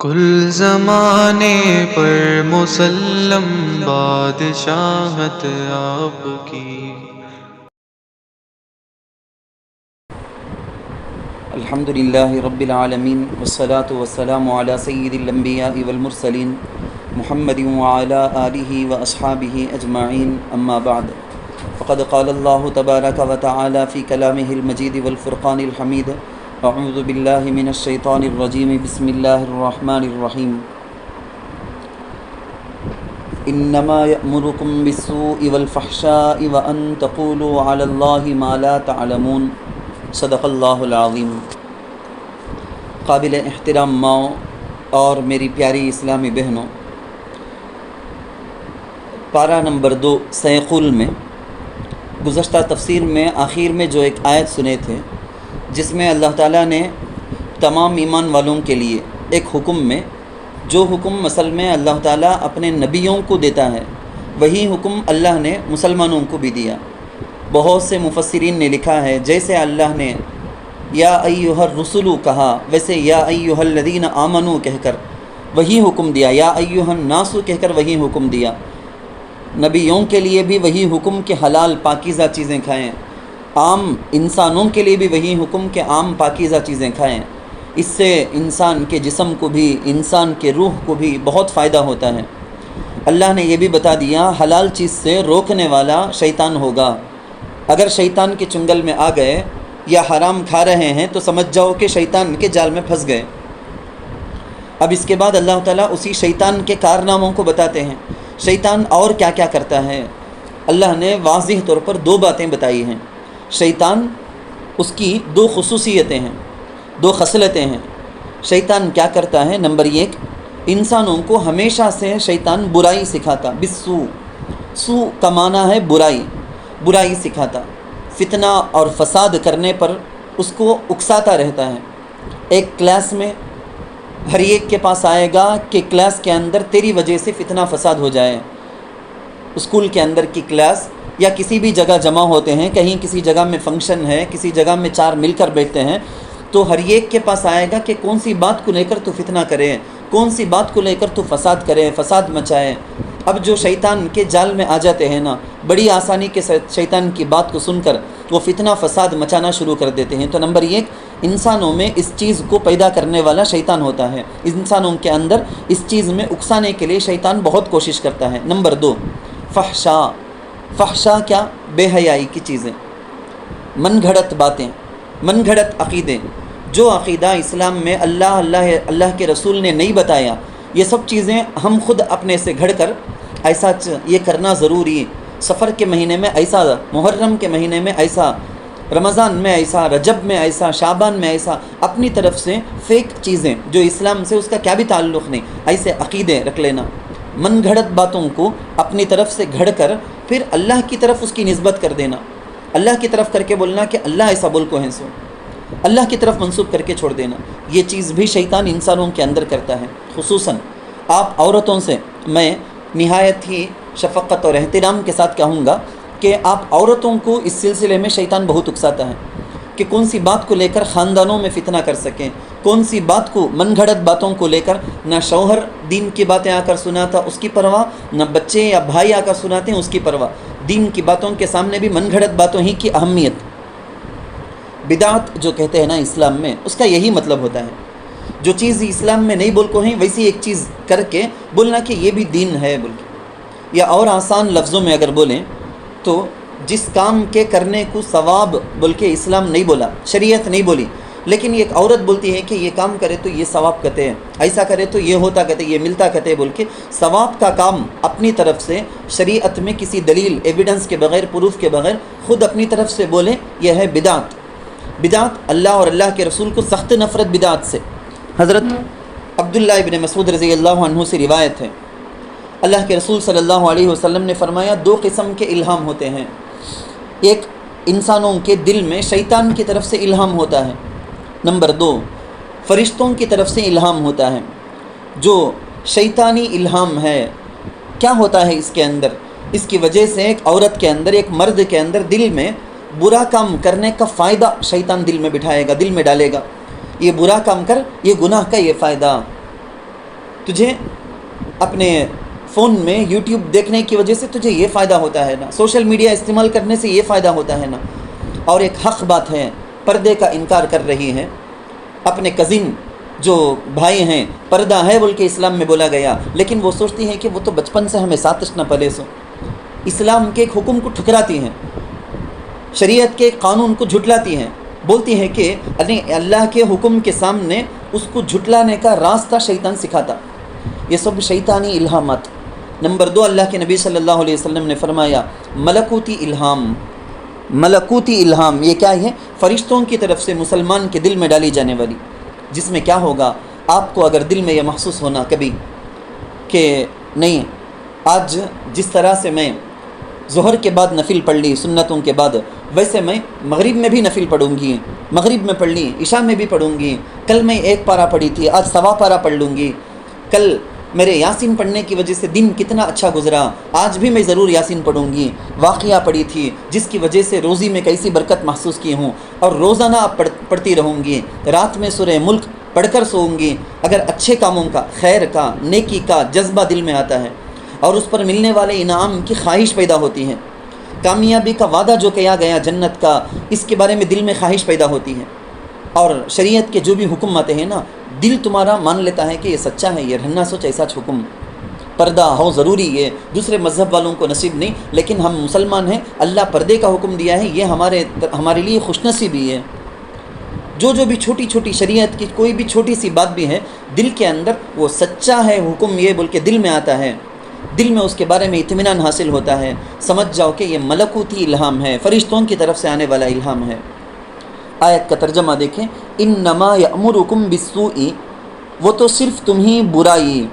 کل زمانے پر مسلم بادشاہت آپ کی۔ الحمد للہ رب العالمین والصلاة والسلام علی سید الانبیاء والمرسلین محمد وعلی آلہ واصحابہ اجمعین، اما بعد فقد قال اللہ تبارک وتعالی فی کلامہ المجید والفرقان الحمید، اعوذ باللہ من الشیطان الرجیم، بسم اللہ الرحمن الرحیم۔ انما یأمرکم بالسوء والفحشاء وان تقولوا علی اللہ ما لا تعلمون، صدق اللہ العظیم۔ قابل احترام ماؤں اور میری پیاری اسلامی بہنوں، پارہ نمبر 2 سیقول میں گزشتہ تفسیر میں آخر میں جو ایک آیت سنے تھے، جس میں اللہ تعالیٰ نے تمام ایمان والوں کے لیے ایک حکم میں، جو حکم اصل میں اللہ تعالیٰ اپنے نبیوں کو دیتا ہے، وہی حکم اللہ نے مسلمانوں کو بھی دیا۔ بہت سے مفسرین نے لکھا ہے، جیسے اللہ نے یا ایھا الرسل کہا، ویسے یا ایھا الذین آمنوا کہہ کر وہی حکم دیا، یا ایھا الناس کہہ کر وہی حکم دیا۔ نبیوں کے لیے بھی وہی حکم کہ حلال پاکیزہ چیزیں کھائیں، عام انسانوں کے لیے بھی وہی حکم کہ عام پاکیزہ چیزیں کھائیں۔ اس سے انسان کے جسم کو بھی، انسان کے روح کو بھی بہت فائدہ ہوتا ہے۔ اللہ نے یہ بھی بتا دیا، حلال چیز سے روکنے والا شیطان ہوگا۔ اگر شیطان کے چنگل میں آ گئے یا حرام کھا رہے ہیں تو سمجھ جاؤ کہ شیطان کے جال میں پھنس گئے۔ اب اس کے بعد اللہ تعالیٰ اسی شیطان کے کارناموں کو بتاتے ہیں، شیطان اور کیا کیا کرتا ہے۔ اللہ نے واضح طور پر 2 باتیں بتائی ہیں۔ شیطان، اس کی 2 خصوصیتیں ہیں، 2 خصلتیں ہیں۔ شیطان کیا کرتا ہے؟ نمبر 1، انسانوں کو ہمیشہ سے شیطان برائی سکھاتا، بالسوء، سوء کا معنی ہے برائی، برائی سکھاتا، فتنہ اور فساد کرنے پر اس کو اکساتا رہتا ہے۔ ایک کلاس میں ہر ایک کے پاس آئے گا کہ کلاس کے اندر تیری وجہ سے فتنہ فساد ہو جائے۔ اسکول کے اندر کی کلاس یا کسی بھی جگہ جمع ہوتے ہیں، کہیں کسی جگہ میں فنکشن ہے، کسی جگہ میں 4 مل کر بیٹھتے ہیں، تو ہر ایک کے پاس آئے گا کہ کون سی بات کو لے کر تو فتنہ کرے، کون سی بات کو لے کر تو فساد کرے، فساد مچائے۔ اب جو شیطان کے جال میں آ جاتے ہیں نا، بڑی آسانی کے شیطان کی بات کو سن کر وہ فتنہ فساد مچانا شروع کر دیتے ہیں۔ تو نمبر 1، انسانوں میں اس چیز کو پیدا کرنے والا شیطان ہوتا ہے، انسانوں کے اندر اس چیز میں اکسانے کے لیے شیطان بہت کوشش کرتا ہے۔ نمبر 2، فحشا۔ فحشا کیا؟ بے حیائی کی چیزیں، من گھڑت باتیں، من گھڑت عقیدے، جو عقیدہ اسلام میں اللہ کے رسول نے نہیں بتایا، یہ سب چیزیں ہم خود اپنے سے گھڑ کر ایسا یہ کرنا ضروری، سفر کے مہینے میں ایسا، محرم کے مہینے میں ایسا، رمضان میں ایسا، رجب میں ایسا، شعبان میں ایسا، اپنی طرف سے فیک چیزیں جو اسلام سے اس کا کیا بھی تعلق نہیں، ایسے عقیدے رکھ لینا، من گھڑت باتوں کو اپنی طرف سے گھڑ کر پھر اللہ کی طرف اس کی نسبت کر دینا، اللہ کی طرف کر کے بولنا کہ اللہ ایسا بول کو ہیں، سو اللہ کی طرف منسوب کر کے چھوڑ دینا۔ یہ چیز بھی شیطان انسانوں کے اندر کرتا ہے۔ خصوصاً آپ عورتوں سے میں نہایت ہی شفقت اور احترام کے ساتھ کہوں گا کہ آپ عورتوں کو اس سلسلے میں شیطان بہت اکساتا ہے کہ کون سی بات کو لے کر خاندانوں میں فتنہ کر سکیں، کون سی بات کو، من گھڑت باتوں کو لے کر نہ شوہر دین کی باتیں آ کر سناتا اس کی پرواہ، نہ بچے یا بھائی آ کر سناتے ہیں اس کی پرواہ۔ دین کی باتوں کے سامنے بھی من گھڑت باتوں ہی کی اہمیت، بدعت جو کہتے ہیں نا اسلام میں، اس کا یہی مطلب ہوتا ہے، جو چیز اسلام میں نہیں بول کو ہیں ویسی ایک چیز کر کے بولنا کہ یہ بھی دین ہے بول کے۔ یا اور آسان لفظوں میں اگر بولیں تو جس کام کے کرنے کو ثواب بول کے اسلام نہیں بولا، شریعت نہیں بولی، لیکن ایک عورت بولتی ہے کہ یہ کام کرے تو یہ ثواب کہتے ہیں، ایسا کرے تو یہ ہوتا کہتے، یہ ملتا کہتے بول کے ثواب کا کام اپنی طرف سے شریعت میں کسی دلیل، ایویڈنس کے بغیر، پروف کے بغیر خود اپنی طرف سے بولے، یہ ہے بدعت۔ بدعت اللہ اور اللہ کے رسول کو سخت نفرت بدعت سے۔ حضرت عبداللہ ابن مسعود رضی اللہ عنہ سے روایت ہے، اللہ کے رسول صلی اللہ علیہ وسلم نے فرمایا 2 قسم کے الہام ہوتے ہیں۔ ایک، انسانوں کے دل میں شیطان کی طرف سے الہام ہوتا ہے۔ نمبر 2، فرشتوں کی طرف سے الہام ہوتا ہے۔ جو شیطانی الہام ہے، کیا ہوتا ہے اس کے اندر؟ اس کی وجہ سے ایک عورت کے اندر، ایک مرد کے اندر دل میں برا کام کرنے کا فائدہ شیطان دل میں بٹھائے گا، دل میں ڈالے گا، یہ برا کام کر، یہ گناہ کا یہ فائدہ، تجھے اپنے فون میں یوٹیوب دیکھنے کی وجہ سے تجھے یہ فائدہ ہوتا ہے نا، سوشل میڈیا استعمال کرنے سے یہ فائدہ ہوتا ہے نا. اور ایک حق بات ہے، پردے کا انکار کر رہی ہے. اپنے کزن جو بھائی ہیں، پردہ ہے بول کے اسلام میں بولا گیا، لیکن وہ سوچتی ہیں کہ وہ تو بچپن سے ہمیں ساتھ نہ پلے سو. اسلام کے ایک حکم کو ٹھکراتی ہیں، شریعت کے قانون کو جھٹلاتی ہیں، بولتی ہیں کہ اللہ کے حکم کے سامنے اس کو جھٹلانے کا راستہ شیطان سکھاتا. یہ سب شیطانی الہامات. نمبر 2، اللہ کے نبی صلی اللہ علیہ وسلم نے فرمایا ملکوتی الہام. ملکوتی الہام یہ کیا ہے؟ فرشتوں کی طرف سے مسلمان کے دل میں ڈالی جانے والی، جس میں کیا ہوگا، آپ کو اگر دل میں یہ محسوس ہونا کبھی کہ نہیں، آج جس طرح سے میں ظہر کے بعد نفل پڑھ لی سنتوں کے بعد، ویسے میں مغرب میں بھی نفل پڑھوں گی، مغرب میں پڑھ لی، عشاء میں بھی پڑھوں گی، کل میں 1 پارہ پڑھی تھی آج 1.25 پارہ پڑھ لوں گی، کل میرے یاسین پڑھنے کی وجہ سے دن کتنا اچھا گزرا، آج بھی میں ضرور یاسین پڑھوں گی، واقعہ پڑھی تھی جس کی وجہ سے روزی میں کیسی برکت محسوس کی ہوں، اور روزانہ آپ پڑھتی رہوں گی، رات میں سورہ ملک پڑھ کر سوؤں گی. اگر اچھے کاموں کا، خیر کا، نیکی کا جذبہ دل میں آتا ہے اور اس پر ملنے والے انعام کی خواہش پیدا ہوتی ہے، کامیابی کا وعدہ جو کیا گیا جنت کا، اس کے بارے میں دل میں خواہش پیدا ہوتی ہے، اور شریعت کے جو بھی حکم آتے ہیں نا، دل تمہارا مان لیتا ہے کہ یہ سچا ہے، یہ رہنا سوچ ایسا حکم، پردہ ہو ضروری. یہ دوسرے مذہب والوں کو نصیب نہیں، لیکن ہم مسلمان ہیں، اللہ پردے کا حکم دیا ہے، یہ ہمارے لیے خوش نصیبی ہے. جو بھی چھوٹی چھوٹی شریعت کی کوئی بھی چھوٹی سی بات بھی ہے، دل کے اندر وہ سچا ہے حکم، یہ بول کے دل میں آتا ہے، دل میں اس کے بارے میں اطمینان حاصل ہوتا ہے، سمجھ جاؤ کہ یہ ملکوتی الہام ہے، فرشتوں کی طرف سے آنے والا الہام ہے. آیت کا ترجمہ دیکھیں، انما یأمرکم بالسوء، وہ تو صرف تمہیں برائی،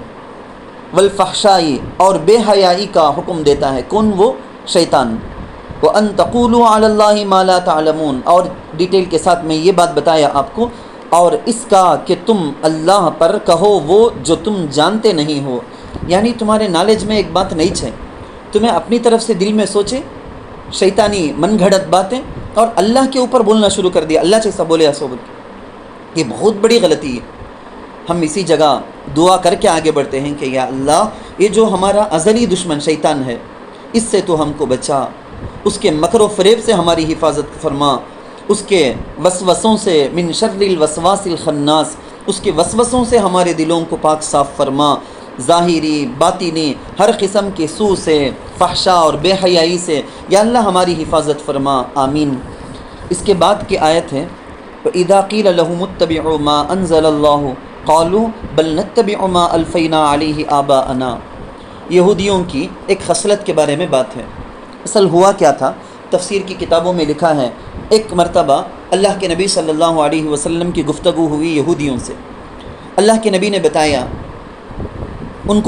والفحشائی اور بے حیائی کا حکم دیتا ہے. کون؟ وہ شیطان. وَأَن تَقُولُوا عَلَى اللَّهِ مَا لَا تَعْلَمُونَ، اور ڈیٹیل کے ساتھ میں یہ بات بتایا آپ کو، اور اس کا کہ تم اللہ پر کہو وہ جو تم جانتے نہیں ہو. یعنی تمہارے نالج میں ایک بات نہیں ہے، تمہیں اپنی طرف سے دل میں سوچے شیطانی من گھڑت باتیں اور اللہ کے اوپر بولنا شروع کر دیا، اللہ جیسا بولے ایسا بول. یہ بہت بڑی غلطی ہے. ہم اسی جگہ دعا کر کے آگے بڑھتے ہیں کہ یا اللہ، یہ جو ہمارا ازلی دشمن شیطان ہے، اس سے تو ہم کو بچا، اس کے مکر و فریب سے ہماری حفاظت فرما، اس کے وسوسوں سے، من شر الوسواس الخناس، اس کے وسوسوں سے ہمارے دلوں کو پاک صاف فرما، ظاہری باطنی ہر قسم کے سو سے، فحشا اور بے حیائی سے یا اللہ ہماری حفاظت فرما، آمین. اس کے بعد کی آیت ہے وَإِذَا قِيلَ لَهُمُ اتَّبِعُوا مَا أَنزَلَ اللَّهُ قَالُوا بَلْ نَتَّبِعُ مَا أَلْفَيْنَا عَلَيْهِ آبَاءَنَا. یہودیوں کی ایک خصلت کے بارے میں بات ہے. اصل ہوا کیا تھا؟ تفسیر کی کتابوں میں لکھا ہے، ایک مرتبہ اللہ کے نبی صلی اللہ علیہ وسلم کی گفتگو ہوئی یہودیوں سے. اللہ کے نبی نے ان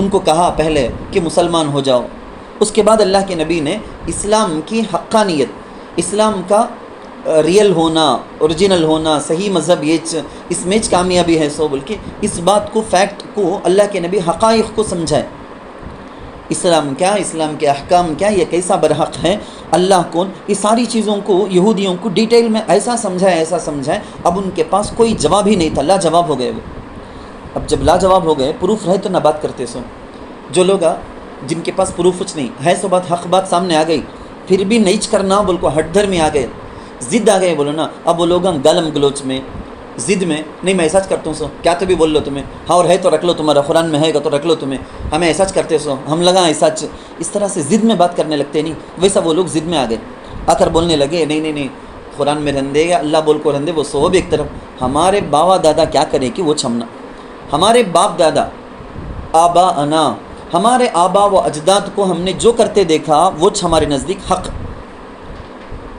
کو کہا پہلے کہ مسلمان ہو جاؤ. اس کے بعد اللہ کے نبی نے اسلام کی حقانیت، اسلام کا ریئل ہونا، اوریجنل ہونا، صحیح مذہب اس میں کامیابی ہے سو بول کے اس بات کو، فیکٹ کو اللہ کے نبی حقائق کو سمجھائے. اسلام کیا، اسلام کے احکام کیا، یہ کیسا برحق ہے، اللہ کون، یہ ساری چیزوں کو یہودیوں کو ڈیٹیل میں ایسا سمجھائے. اب ان کے پاس کوئی جواب ہی نہیں تھا، لاجواب ہو گئے وہ. اب جب لاجواب ہو گئے، پروف رہے تو نہ بات کرتے سو. جو لوگ جن کے پاس پروف کچھ نہیں ہے، سو بات حق بات سامنے آ گئی، پھر بھی نیچ کرنا بول کو ہٹ دھر میں آ گئے، ضد آ گئے بولو نا. اب وہ لوگ گالم گلوچ میں، ضد میں، نہیں میں ایساچ کرتا ہوں سو، کیا تو بھی بول لو تمہیں، ہاں اور ہے تو رکھ لو، تمہارا قرآن میں ہے گا تو رکھ لو تمہیں، ہمیں ایساچ کرتے سو، ہم لگا ایساچ. اس طرح سے ضد میں بات کرنے لگتے نہیں. ویسا وہ لوگ ضد میں آ گئے، آ کر بولنے لگے نہیں قرآن میں رہندے یا اللہ بول کو رہندے، وہ سو بھی ایک طرف. ہمارے باوا دادا کیا کرے کہ وہ چھمنا، ہمارے باپ دادا، آبا انا، ہمارے آبا و اجداد کو ہم نے جو کرتے دیکھا وہ ہمارے نزدیک حق،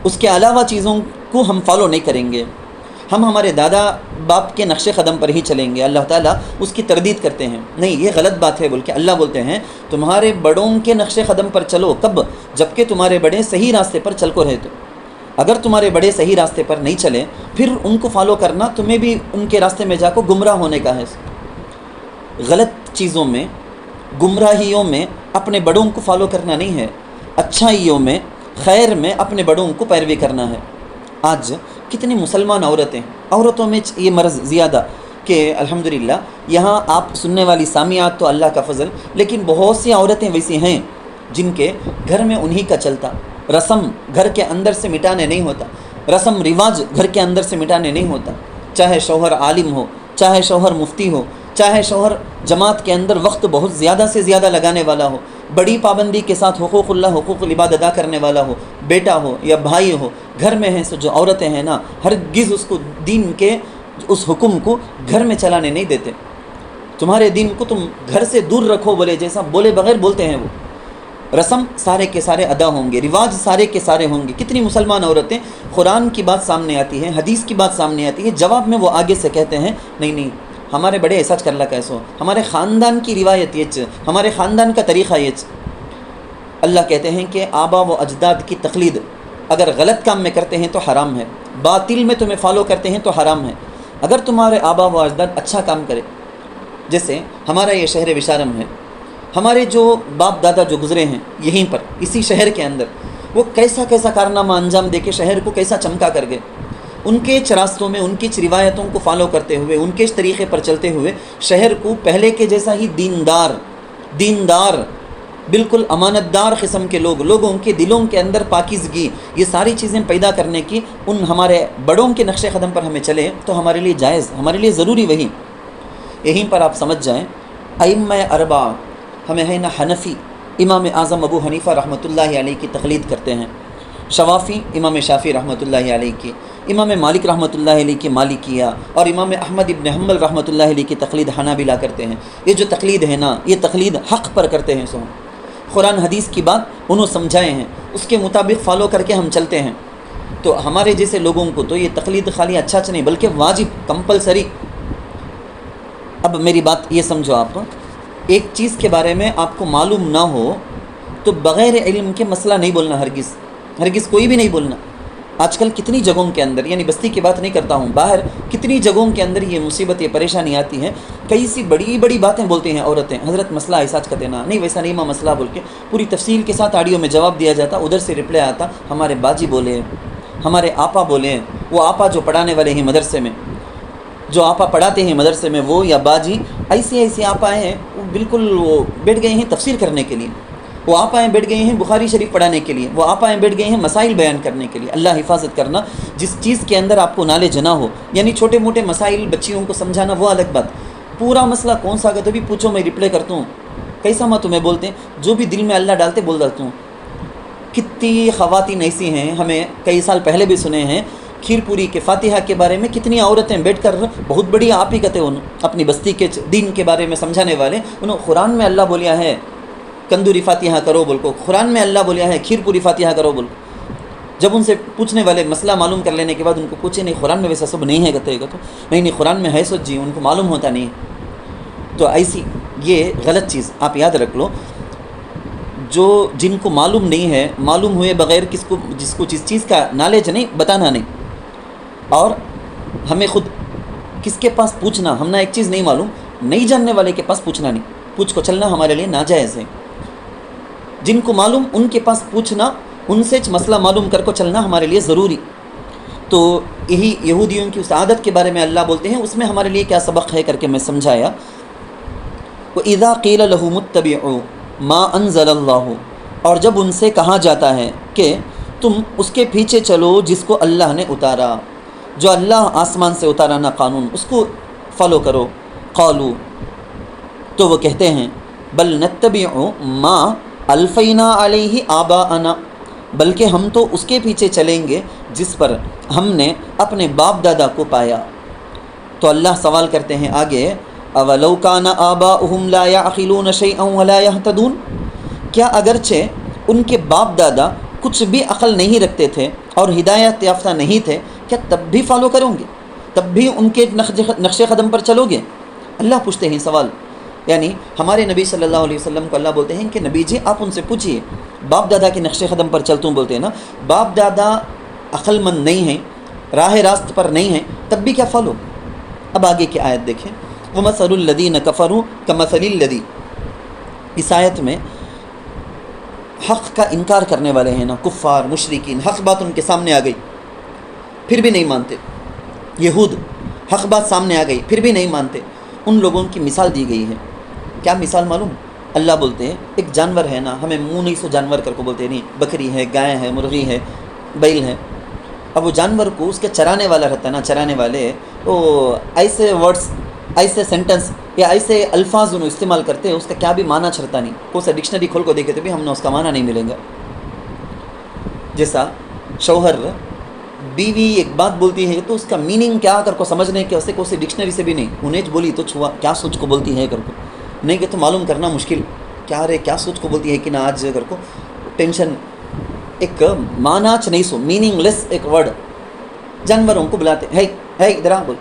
اس کے علاوہ چیزوں کو ہم فالو نہیں کریں گے، ہم ہمارے دادا باپ کے نقش قدم پر ہی چلیں گے. اللہ تعالیٰ اس کی تردید کرتے ہیں، نہیں یہ غلط بات ہے بول کے اللہ بولتے ہیں تمہارے بڑوں کے نقش قدم پر چلو. کب؟ جب کہ تمہارے بڑے صحیح راستے پر چل کو رہے. تو اگر تمہارے بڑے صحیح راستے پر نہیں چلے، پھر ان کو فالو کرنا تمہیں بھی ان کے راستے میں جا کو گمراہ ہونے کا ہے. غلط چیزوں میں، گمراہیوں میں اپنے بڑوں کو فالو کرنا نہیں ہے، اچھائیوں میں، خیر میں اپنے بڑوں کو پیروی کرنا ہے. آج کتنی مسلمان عورتوں میں یہ مرض زیادہ کہ الحمدللہ یہاں آپ سننے والی سامعات تو اللہ کا فضل، لیکن بہت سی عورتیں ویسی ہیں جن کے گھر میں انہی کا چلتا، رسم گھر کے اندر سے مٹانے نہیں ہوتا، رسم رواج گھر کے اندر سے مٹانے نہیں ہوتا، چاہے شوہر عالم ہو، چاہے شوہر مفتی ہو، چاہے شوہر جماعت کے اندر وقت بہت زیادہ سے زیادہ لگانے والا ہو، بڑی پابندی کے ساتھ حقوق اللہ حقوق العباد ادا کرنے والا ہو، بیٹا ہو یا بھائی ہو، گھر میں ہیں سو جو عورتیں ہیں نا ہرگز اس کو دین کے اس حکم کو گھر میں چلانے نہیں دیتے۔ تمہارے دین کو تم گھر سے دور رکھو بولے، جیسا بولے بغیر بولتے ہیں وہ، رسم سارے کے سارے ادا ہوں گے، رواج سارے کے سارے ہوں گے۔ کتنی مسلمان عورتیں قرآن کی بات سامنے آتی ہے، حدیث کی بات سامنے آتی ہے، جواب میں وہ آگے سے کہتے ہیں نہیں نہیں ہمارے بڑے ایسا کر لا کیسو، ہمارے خاندان کی روایت یہ ہمارے خاندان کا طریقہ یہ۔ اللہ کہتے ہیں کہ آبا و اجداد کی تقلید اگر غلط کام میں کرتے ہیں تو حرام ہے، باطل میں تمہیں فالو کرتے ہیں تو حرام ہے۔ اگر تمہارے آبا و اجداد اچھا کام کرے، جیسے ہمارا یہ شہر وشارم ہے، ہمارے جو باپ دادا جو گزرے ہیں یہیں پر اسی شہر کے اندر، وہ کیسا کیسا کارنامہ انجام دے کے شہر کو کیسا چمکا کر گئے، ان کے راستوں میں ان کی روایتوں کو فالو کرتے ہوئے، ان کے طریقے پر چلتے ہوئے شہر کو پہلے کے جیسا ہی دیندار بالکل امانت دار قسم کے لوگوں کے دلوں کے اندر پاکیزگی، یہ ساری چیزیں پیدا کرنے کی ان ہمارے بڑوں کے نقش قدم پر ہمیں چلے تو ہمارے لیے جائز، ہمارے لیے ضروری وہی۔ یہیں پر آپ سمجھ جائیں ائمہ اربعہ ہمیں ہے نا حنفی امام اعظم ابو حنیفہ رحمۃ اللہ علیہ کی تقلید کرتے ہیں، شوافی امام شافعی رحمۃ اللہ علیہ کی، امام مالک رحمۃ اللہ علیہ کی مالکیہ، اور امام احمد ابن حنبل رحمۃ اللہ علیہ کی تقلید حنابلہ کرتے ہیں۔ یہ جو تقلید ہے نا یہ تقلید حق پر کرتے ہیں، سو قرآن حدیث کی بات انہوں سمجھائے ہیں، اس کے مطابق فالو کر کے ہم چلتے ہیں۔ تو ہمارے جیسے لوگوں کو تو یہ تقلید خالی اچھا نہیں بلکہ واجب، کمپلسری۔ اب میری بات یہ سمجھو، آپ ایک چیز کے بارے میں آپ کو معلوم نہ ہو تو بغیر علم کے مسئلہ نہیں بولنا، ہرگز کوئی بھی نہیں بولنا۔ آج کل کتنی جگہوں کے اندر، یعنی بستی کی بات نہیں کرتا ہوں، باہر کتنی جگہوں کے اندر یہ مصیبت یہ پریشانی آتی ہے، کئی سی بڑی بڑی باتیں بولتی ہیں عورتیں، حضرت مسئلہ ایسا کرتے نا، نہیں ویسا نہیں ماں مسئلہ بول کے پوری تفصیل کے ساتھ آڈیو میں جواب دیا جاتا، ادھر سے رپلائی آتا ہمارے باجی بولے، ہمارے آپا بولے، وہ آپا جو پڑھانے والے ہیں مدرسے میں، جو آپا پڑھاتے ہیں مدرسے میں وہ یا باجی، ایسے آپا ہیں وہ بالکل وہ بیٹھ گئے ہیں تفسیر کرنے کے لیے، وہ آپائیں بیٹھ گئے ہیں بخاری شریف پڑھانے کے لیے، وہ آپائیں بیٹھ گئے ہیں مسائل بیان کرنے کے لیے۔ اللہ حفاظت کرنا، جس چیز کے اندر آپ کو نالج نہ ہو، یعنی چھوٹے موٹے مسائل بچیوں کو سمجھانا وہ الگ بات، پورا مسئلہ کون سا اگر تو بھی پوچھو میں رپلائی کرتا ہوں، کیسا ماں تمہیں بولتے ہیں، جو بھی دل میں اللہ ڈالتے بول ڈالتا ہوں۔ کتنی خواتین ایسی ہیں، ہمیں کئی سال پہلے بھی سنے ہیں، کھیر پوری کے فاتحہ کے بارے میں کتنی عورتیں بیٹھ کر بہت بڑی آپ ہی کہتے ہیں اپنی بستی کے دین کے بارے میں سمجھانے والے، انہوں قرآن میں اللہ بولیا ہے کندوری فاتحہ کرو بول کو، قرآن میں اللہ بولیا ہے کھیر پوری فاتحہ کرو بول۔ جب ان سے پوچھنے والے مسئلہ معلوم کر لینے کے بعد ان کو پوچھے نہیں قرآن میں ویسا سب نہیں ہے کہتے گا، تو نہیں قرآن میں ہے سو جی، ان کو معلوم ہوتا نہیں۔ تو ایسی یہ غلط چیز آپ یاد رکھ لو، جو جن کو معلوم نہیں ہے، معلوم ہوئے بغیر جس کو جس چیز کا نالج نہیں، بتانا نہیں، اور ہمیں خود کس کے پاس پوچھنا، ہم نہ ایک چیز نہیں معلوم، نہیں جاننے والے کے پاس پوچھنا نہیں، پوچھ کو چلنا ہمارے لیے ناجائز ہے۔ جن کو معلوم ان کے پاس پوچھنا، ان سے مسئلہ معلوم کر کو چلنا ہمارے لیے ضروری۔ تو یہی یہودیوں کی اس عادت کے بارے میں اللہ بولتے ہیں، اس میں ہمارے لیے کیا سبق ہے کر کے میں سمجھایا۔ وَإِذَا قِيلَ لَهُمُ اتَّبِعُوا مَا أَنزَلَ اللَّهُ، اور جب ان سے کہا جاتا ہے کہ تم اس کے پیچھے چلو جس کو اللہ نے اتارا، جو اللہ آسمان سے اتارا نا قانون، اس کو فالو کرو۔ قالوا، تو وہ کہتے ہیں بل نتبع ما الفینا علیہ آباءنا، بلکہ ہم تو اس کے پیچھے چلیں گے جس پر ہم نے اپنے باپ دادا کو پایا۔ تو اللہ سوال کرتے ہیں آگے، اولو کان آباؤہم لا یعقلون شیئا ولا یہتدون، کیا اگرچہ ان کے باپ دادا کچھ بھی عقل نہیں رکھتے تھے اور ہدایت یافتہ نہیں تھے، کیا تب بھی فالو کرو گے، تب بھی ان کے نقش قدم پر چلو گے؟ اللہ پوچھتے ہیں سوال، یعنی ہمارے نبی صلی اللہ علیہ وسلم کو اللہ بولتے ہیں کہ نبی جی آپ ان سے پوچھئے، باپ دادا کے نقش قدم پر چلتوں بولتے ہیں نا، باپ دادا عقل مند نہیں ہیں، راہ راست پر نہیں ہیں، تب بھی کیا فالو؟ اب آگے کی آیت دیکھیں، وَمَثَلُ الَّذِينَ كَفَرُوا كَمَثَلِ الَّذِي، اس آیت میں حق کا انکار کرنے والے ہیں نا، کفار مشرکین، حق بات ان کے سامنے آ گئی پھر بھی نہیں مانتے، یہود حق بات سامنے آ گئی پھر بھی نہیں مانتے، ان لوگوں کی مثال دی گئی ہے۔ کیا مثال معلوم؟ اللہ بولتے ہیں ایک جانور ہے نا، ہمیں منہ نہیں سو جانور کر کو بولتے نہیں، بکری ہے، گائے ہے، مرغی ہے، بیل ہے۔ اب وہ جانور کو اس کے چرانے والا رہتا ہے نا، چرانے والے تو ایسے ورڈز، ایسے سینٹنس یا ایسے الفاظ انہوں استعمال کرتے ہیں، اس کا کیا بھی معنی چھڑتا نہیں، کوئی سا ڈکشنری کھول کو دیکھے تو بھی ہم نے اس کا معنی نہیں ملے گا۔ جیسا شوہر بیوی ایک بات بولتی ہے تو اس کا میننگ کیا کر کو سمجھنے کے واسطے کوئی ڈکشنری سے بھی نہیں، انہیں بولی تو چھوا کیا سوچ کو بولتی ہے کر کو نہیں کہ تو معلوم کرنا مشکل، کیا رے کیا سوچ کو بولتی ہے کہ نہ آج کر کو ٹینشن، ایک معنی نہیں سو میننگ لیس ایک ورڈ جانوروں کو بلاتے ہے ادھر آ بول،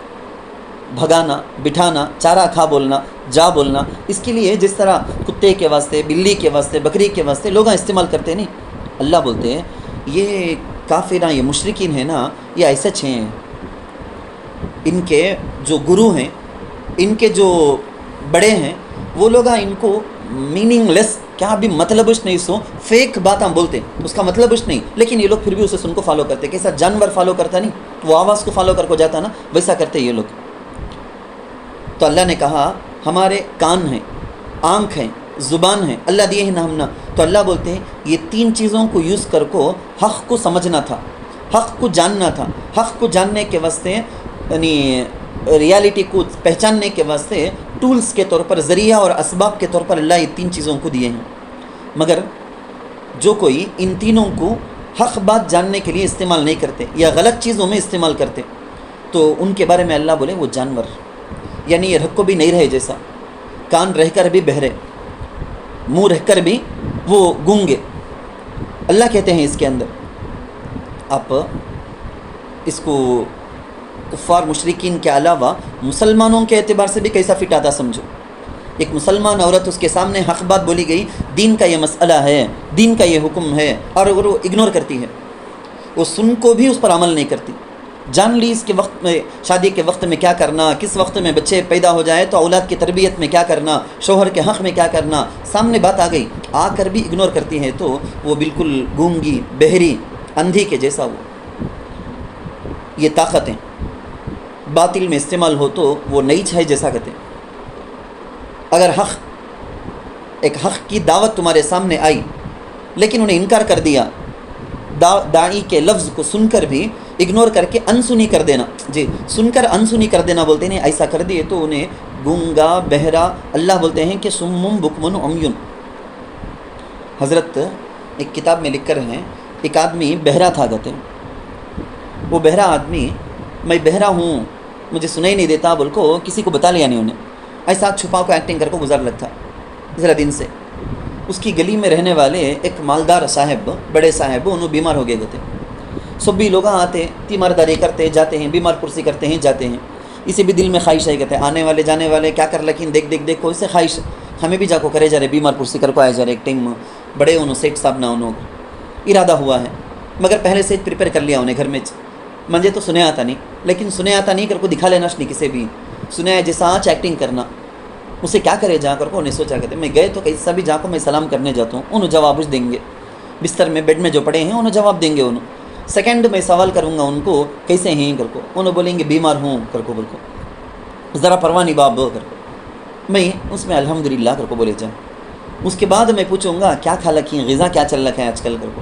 بھگانا، بٹھانا، چارہ کھا بولنا، جا بولنا، اس کے لیے جس طرح کتے کے واسطے، بلی کے واسطے، بکری کے واسطے لوگ استعمال کرتے نہیں، اللہ بولتے ہیں یہ کافرہ، یہ مشرکین ہیں نا، یہ ایسے ہیں، ان کے جو گرو ہیں، ان کے جو بڑے ہیں، وہ لوگ ان کو میننگ لیس کیا بھی مطلبش نہیں سو فیک باتاں بولتے، اس کا مطلبش نہیں، لیکن یہ لوگ پھر بھی اسے سن کو فالو کرتے، کیسا جانور فالو کرتا نہیں، وہ آواز کو فالو کر کو جاتا نا، ویسا کرتے یہ لوگ۔ تو اللہ نے کہا ہمارے کان ہیں، آنکھ ہیں، زبان ہیں، اللہ دیے ہیں نا ہم نا، تو اللہ بولتے ہیں یہ تین چیزوں کو یوز کر کو حق کو سمجھنا تھا، حق کو جاننا تھا، حق کو جاننے کے واسطے یعنی ریالٹی کو پہچاننے کے واسطے ٹولز کے طور پر، ذریعہ اور اسباب کے طور پر اللہ یہ تین چیزوں کو دیے ہیں، مگر جو کوئی ان تینوں کو حق بات جاننے کے لیے استعمال نہیں کرتے یا غلط چیزوں میں استعمال کرتے تو ان کے بارے میں اللہ بولے وہ جانور، یعنی یہ رکھ کو بھی نہیں رہے جیسا، کان رہ کر بھی بہرے، منہ رہ کر بھی وہ گونگے۔ اللہ کہتے ہیں اس کے اندر آپ اس کو کفار مشرکین کے علاوہ مسلمانوں کے اعتبار سے بھی کیسا فٹ آتا سمجھو، ایک مسلمان عورت اس کے سامنے حق بات بولی گئی، دین کا یہ مسئلہ ہے، دین کا یہ حکم ہے، اور وہ اگنور کرتی ہے، وہ سن کو بھی اس پر عمل نہیں کرتی، جان لی اس کے وقت میں، شادی کے وقت میں کیا کرنا، کس وقت میں بچے پیدا ہو جائے تو اولاد کی تربیت میں کیا کرنا، شوہر کے حق میں کیا کرنا، سامنے بات آ گئی، آ کر بھی اگنور کرتی ہے، تو وہ بالکل گونگی، بہری، اندھی کے جیسا وہ۔ یہ طاقتیں باطل میں استعمال ہو تو وہ نئی چھائے جیسا کہتے ہیں۔ اگر ایک حق کی دعوت تمہارے سامنے آئی لیکن انہیں انکار کر دیا، داعی کے لفظ کو سن کر بھی اگنور کر کے انسنی کر دینا، جی سن کر انسنی کر دینا بولتے ہیں، ایسا کر دیے تو انہیں گونگا، بہرا، اللہ بولتے ہیں کہ سمم بکمن عمیون۔ حضرت ایک کتاب میں لکھ کر ہیں ایک آدمی بہرا تھا، کہتے ہیں وہ بہرا آدمی، میں بہرا ہوں مجھے سنائی نہیں دیتا بول کو کسی کو بتا لیا نہیں، انہیں ایسا چھپا کو ایکٹنگ کر کو گزار لگتا ذرا دن سے۔ اس کی گلی میں رہنے والے ایک مالدار صاحب، بڑے صاحب، انہوں بیمار ہو گئے تھے، سب بھی لوگ آتے تیمارداری کرتے جاتے ہیں، بیمار پرسی کرتے ہیں جاتے ہیں، اسی بھی دل میں خواہش ہے، کہتے ہیں آنے والے جانے والے کیا کر لیکن دیکھ دیکھ دیکھ کوئی سے خواہش ہمیں بھی جا کو کرے جا رہے، بیمار پرسی کر کو آئے جا رہے، ایک ٹائم بڑے انہوں سیٹ صاحب نہ انہوں ارادہ ہوا ہے، مگر پہلے سے پریپیئر کر لیا انہیں گھر میں، مجھے تو سنے آتا نہیں، لیکن سنے آتا نہیں کر کو دکھا لینا نہیں کسی بھی، سنے جیسا آج ایکٹنگ کرنا، اسے کیا کرے جا کر کو انہیں سوچا کرتے میں گئے تو کیسا بھی جا کو میں سلام کرنے جاتا ہوں، انہوں جواب دیں گے، بستر میں بیڈ میں جو پڑے ہیں انہوں جواب دیں گے، انہوں سیکنڈ میں سوال کروں گا ان کو کیسے ہیں کر کو، انہوں بولیں گے بیمار ہوں کر کو، بول کو ذرا پرواہ نہیں باب کر کو، میں اس میں الحمدللہ کر کو بولے جائیں، اس کے بعد میں پوچھوں گا کیا کھا رکھی، غذا کیا چل رکھا ہے آج کل کر کو،